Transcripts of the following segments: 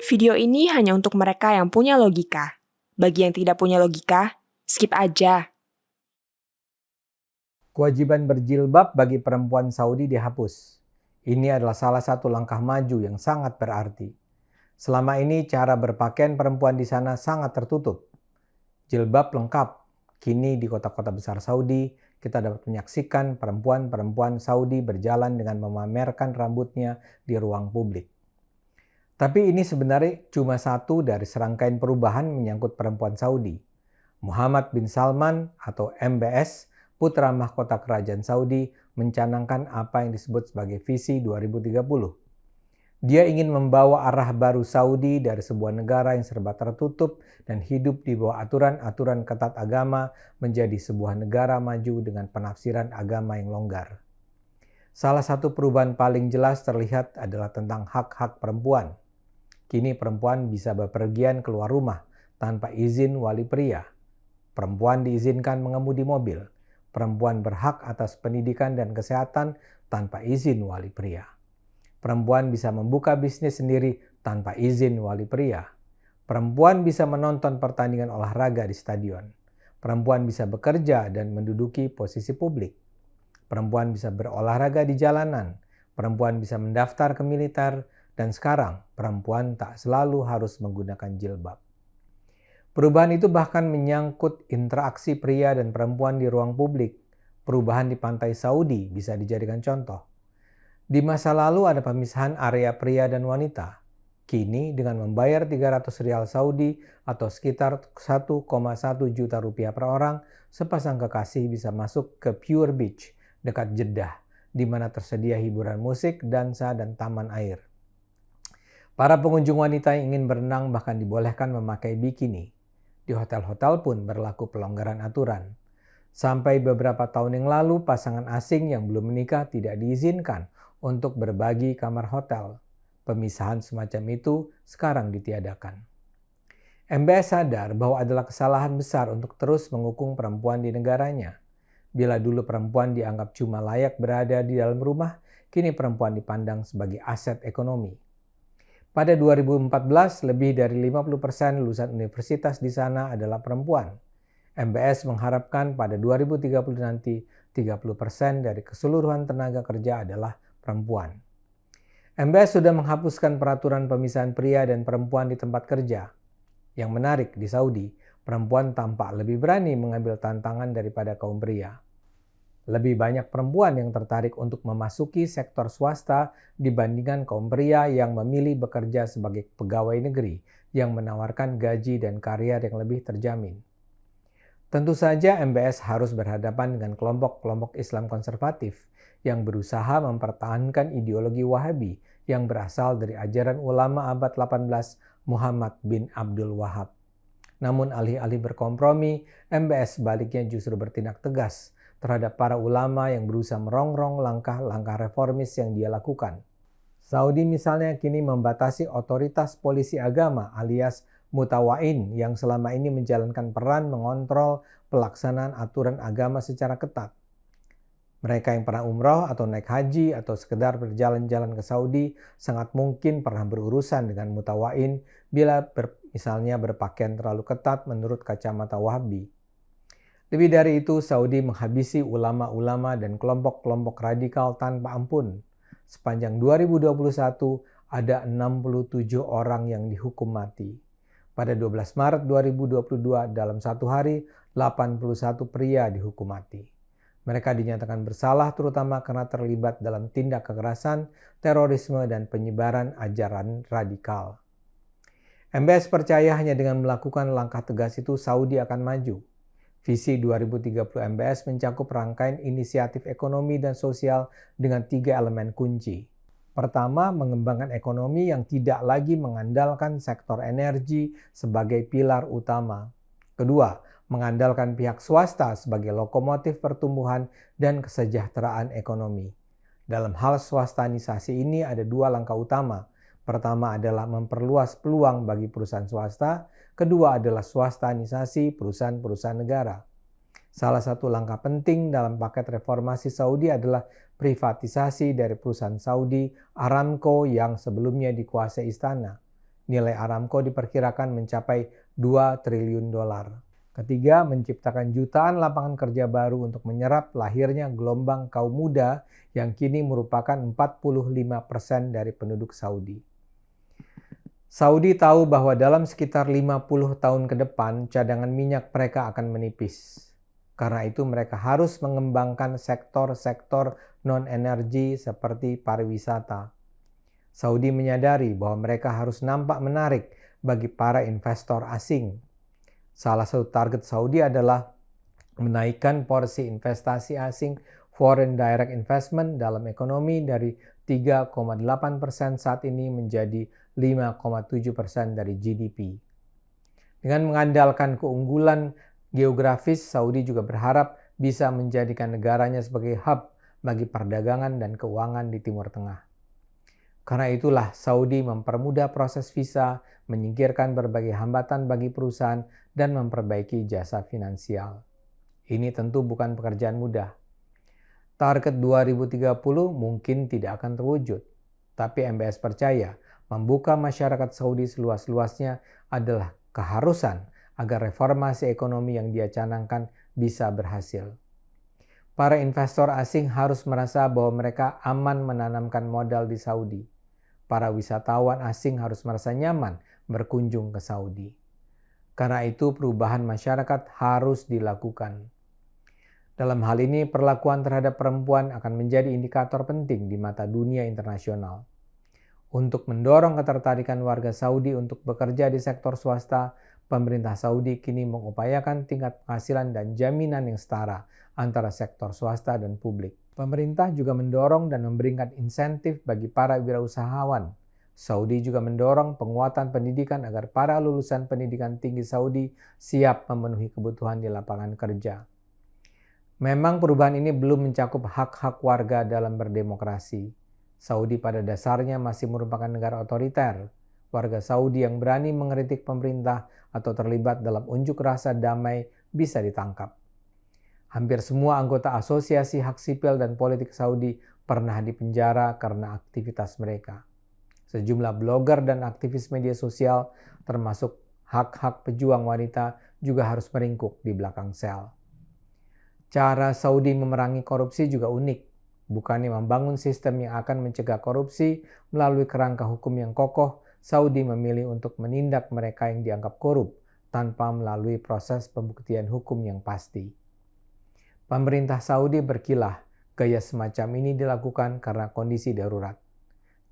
Video ini hanya untuk mereka yang punya logika. Bagi yang tidak punya logika, skip aja. Kewajiban berjilbab bagi perempuan Saudi dihapus. Ini adalah salah satu langkah maju yang sangat berarti. Selama ini cara berpakaian perempuan di sana sangat tertutup. Jilbab lengkap. Kini di kota-kota besar Saudi, kita dapat menyaksikan perempuan-perempuan Saudi berjalan dengan memamerkan rambutnya di ruang publik. Tapi ini sebenarnya cuma satu dari serangkaian perubahan menyangkut perempuan Saudi. Muhammad bin Salman atau MBS, putra mahkota kerajaan Saudi, mencanangkan apa yang disebut sebagai visi 2030. Dia ingin membawa arah baru Saudi dari sebuah negara yang serba tertutup dan hidup di bawah aturan-aturan ketat agama menjadi sebuah negara maju dengan penafsiran agama yang longgar. Salah satu perubahan paling jelas terlihat adalah tentang hak-hak perempuan. Kini perempuan bisa bepergian keluar rumah tanpa izin wali pria. Perempuan diizinkan mengemudi mobil. Perempuan berhak atas pendidikan dan kesehatan tanpa izin wali pria. Perempuan bisa membuka bisnis sendiri tanpa izin wali pria. Perempuan bisa menonton pertandingan olahraga di stadion. Perempuan bisa bekerja dan menduduki posisi publik. Perempuan bisa berolahraga di jalanan. Perempuan bisa mendaftar ke militer. Dan sekarang, perempuan tak selalu harus menggunakan jilbab. Perubahan itu bahkan menyangkut interaksi pria dan perempuan di ruang publik. Perubahan di pantai Saudi bisa dijadikan contoh. Di masa lalu ada pemisahan area pria dan wanita. Kini dengan membayar 300 rial Saudi atau sekitar 1,1 juta rupiah per orang, sepasang kekasih bisa masuk ke Pure Beach dekat Jeddah, di mana tersedia hiburan musik, dansa, dan taman air. Para pengunjung wanita yang ingin berenang bahkan dibolehkan memakai bikini. Di hotel-hotel pun berlaku pelonggaran aturan. Sampai beberapa tahun yang lalu, pasangan asing yang belum menikah tidak diizinkan untuk berbagi kamar hotel. Pemisahan semacam itu sekarang ditiadakan. MBS sadar bahwa adalah kesalahan besar untuk terus menghukum perempuan di negaranya. Bila dulu perempuan dianggap cuma layak berada di dalam rumah, kini perempuan dipandang sebagai aset ekonomi. Pada 2014, lebih dari 50% lulusan universitas di sana adalah perempuan. MBS mengharapkan pada 2030 nanti 30% dari keseluruhan tenaga kerja adalah perempuan. MBS sudah menghapuskan peraturan pemisahan pria dan perempuan di tempat kerja. Yang menarik di Saudi, perempuan tampak lebih berani mengambil tantangan daripada kaum pria. Lebih banyak perempuan yang tertarik untuk memasuki sektor swasta dibandingkan kaum pria yang memilih bekerja sebagai pegawai negeri yang menawarkan gaji dan karier yang lebih terjamin. Tentu saja MBS harus berhadapan dengan kelompok-kelompok Islam konservatif yang berusaha mempertahankan ideologi Wahabi yang berasal dari ajaran ulama abad 18 Muhammad bin Abdul Wahab. Namun alih-alih berkompromi, MBS sebaliknya justru bertindak tegas terhadap para ulama yang berusaha merongrong langkah-langkah reformis yang dia lakukan. Saudi misalnya kini membatasi otoritas polisi agama alias mutawain yang selama ini menjalankan peran mengontrol pelaksanaan aturan agama secara ketat. Mereka yang pernah umroh atau naik haji atau sekedar berjalan-jalan ke Saudi sangat mungkin pernah berurusan dengan mutawain bila misalnya berpakaian terlalu ketat menurut kacamata Wahabi. Lebih dari itu, Saudi menghabisi ulama-ulama dan kelompok-kelompok radikal tanpa ampun. Sepanjang 2021, ada 67 orang yang dihukum mati. Pada 12 Maret 2022, dalam satu hari, 81 pria dihukum mati. Mereka dinyatakan bersalah terutama karena terlibat dalam tindak kekerasan, terorisme, dan penyebaran ajaran radikal. MBS percaya hanya dengan melakukan langkah tegas itu Saudi akan maju. Visi 2030 MBS mencakup rangkaian inisiatif ekonomi dan sosial dengan 3 elemen kunci. Pertama, mengembangkan ekonomi yang tidak lagi mengandalkan sektor energi sebagai pilar utama. Kedua, mengandalkan pihak swasta sebagai lokomotif pertumbuhan dan kesejahteraan ekonomi. Dalam hal swastanisasi ini ada 2 langkah utama. Pertama adalah memperluas peluang bagi perusahaan swasta, kedua adalah swastanisasi perusahaan-perusahaan negara. Salah satu langkah penting dalam paket reformasi Saudi adalah privatisasi dari perusahaan Saudi Aramco yang sebelumnya dikuasai istana. Nilai Aramco diperkirakan mencapai 2 triliun dolar. Ketiga, menciptakan jutaan lapangan kerja baru untuk menyerap lahirnya gelombang kaum muda yang kini merupakan 45% dari penduduk Saudi. Saudi tahu bahwa dalam sekitar 50 tahun ke depan, cadangan minyak mereka akan menipis. Karena itu mereka harus mengembangkan sektor-sektor non-energi seperti pariwisata. Saudi menyadari bahwa mereka harus nampak menarik bagi para investor asing. Salah satu target Saudi adalah menaikkan porsi investasi asing foreign direct investment dalam ekonomi dari 3,8% saat ini menjadi 5,7% dari GDP. Dengan mengandalkan keunggulan geografis, Saudi juga berharap bisa menjadikan negaranya sebagai hub bagi perdagangan dan keuangan di Timur Tengah. Karena itulah Saudi mempermudah proses visa, menyingkirkan berbagai hambatan bagi perusahaan, dan memperbaiki jasa finansial. Ini tentu bukan pekerjaan mudah. Target 2030 mungkin tidak akan terwujud, tapi MBS percaya membuka masyarakat Saudi seluas-luasnya adalah keharusan agar reformasi ekonomi yang dia canangkan bisa berhasil. Para investor asing harus merasa bahwa mereka aman menanamkan modal di Saudi. Para wisatawan asing harus merasa nyaman berkunjung ke Saudi. Karena itu perubahan masyarakat harus dilakukan. Dalam hal ini, perlakuan terhadap perempuan akan menjadi indikator penting di mata dunia internasional. Untuk mendorong ketertarikan warga Saudi untuk bekerja di sektor swasta, pemerintah Saudi kini mengupayakan tingkat penghasilan dan jaminan yang setara antara sektor swasta dan publik. Pemerintah juga mendorong dan memberikan insentif bagi para wirausahawan. Saudi juga mendorong penguatan pendidikan agar para lulusan pendidikan tinggi Saudi siap memenuhi kebutuhan di lapangan kerja. Memang perubahan ini belum mencakup hak-hak warga dalam berdemokrasi. Saudi pada dasarnya masih merupakan negara otoriter. Warga Saudi yang berani mengkritik pemerintah atau terlibat dalam unjuk rasa damai bisa ditangkap. Hampir semua anggota asosiasi hak sipil dan politik Saudi pernah dipenjara karena aktivitas mereka. Sejumlah blogger dan aktivis media sosial, termasuk hak-hak pejuang wanita, juga harus meringkuk di belakang sel. Cara Saudi memerangi korupsi juga unik. Bukannya membangun sistem yang akan mencegah korupsi melalui kerangka hukum yang kokoh, Saudi memilih untuk menindak mereka yang dianggap korup tanpa melalui proses pembuktian hukum yang pasti. Pemerintah Saudi berkilah, gaya semacam ini dilakukan karena kondisi darurat.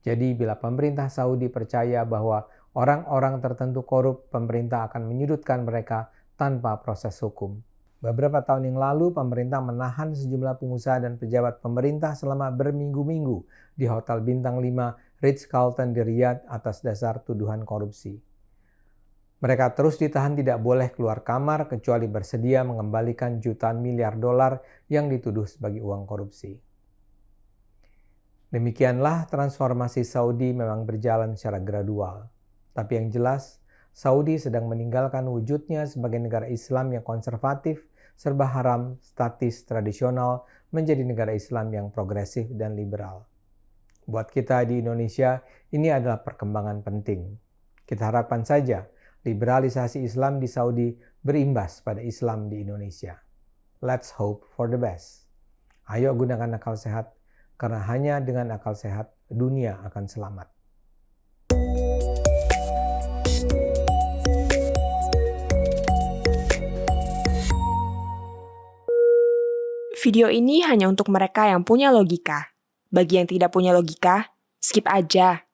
Jadi bila pemerintah Saudi percaya bahwa orang-orang tertentu korup, pemerintah akan menyudutkan mereka tanpa proses hukum. Beberapa tahun yang lalu, pemerintah menahan sejumlah pengusaha dan pejabat pemerintah selama berminggu-minggu di Hotel Bintang 5 Ritz-Carlton di Riyadh atas dasar tuduhan korupsi. Mereka terus ditahan tidak boleh keluar kamar kecuali bersedia mengembalikan jutaan miliar dolar yang dituduh sebagai uang korupsi. Demikianlah transformasi Saudi memang berjalan secara gradual. Tapi yang jelas, Saudi sedang meninggalkan wujudnya sebagai negara Islam yang konservatif, serba haram, statis, tradisional, menjadi negara Islam yang progresif dan liberal. Buat kita di Indonesia, ini adalah perkembangan penting. Kita harapkan saja liberalisasi Islam di Saudi berimbas pada Islam di Indonesia. Let's hope for the best. Ayo gunakan akal sehat, karena hanya dengan akal sehat dunia akan selamat. Video ini hanya untuk mereka yang punya logika. Bagi yang tidak punya logika, skip aja.